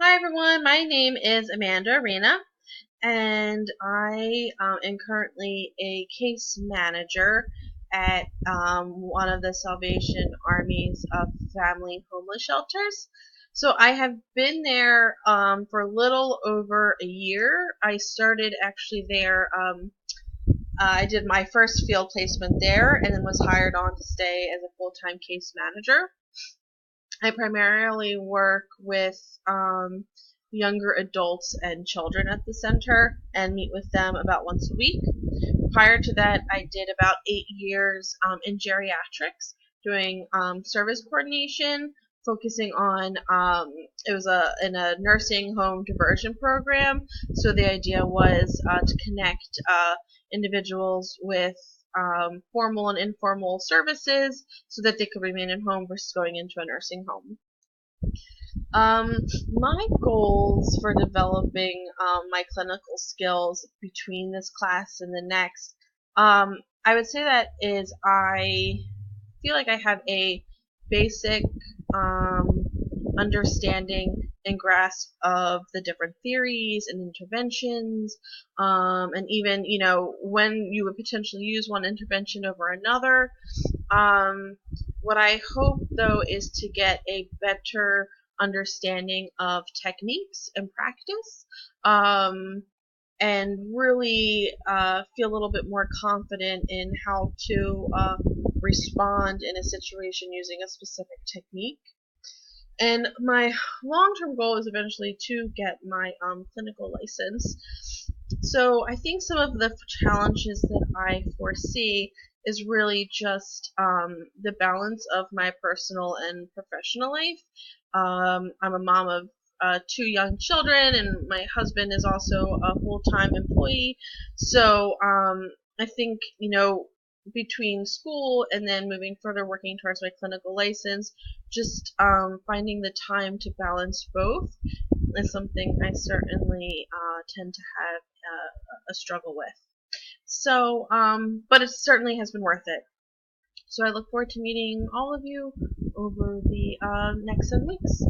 Hi everyone, my name is Amanda Arena, and I am currently a case manager at one of the Salvation Army's family homeless shelters. So I have been there for a little over a year. I started actually there. I did my first field placement there, and then was hired on to stay as a full-time case manager. I primarily work with younger adults and children at the center and meet with them about once a week. Prior to that, I did about 8 years in geriatrics, doing service coordination, focusing on it was in a nursing home diversion program. So the idea was to connect individuals with formal and informal services so that they could remain at home versus going into a nursing home. Um, my goals for developing my clinical skills between this class and the next, I would say that is I feel like I have a basic um, understanding and grasp of the different theories and interventions, and even when you would potentially use one intervention over another. Um, what I hope though is to get a better understanding of techniques and practice, and really feel a little bit more confident in how to respond in a situation using a specific technique. And my long-term goal is eventually to get my clinical license. So I think some of the challenges that I foresee is really just the balance of my personal and professional life. I'm a mom of two young children, and my husband is also a full-time employee. So I think, between school and then moving further working towards my clinical license, just finding the time to balance both is something I certainly tend to have a struggle with. So, but it certainly has been worth it. So I look forward to meeting all of you over the next 7 weeks.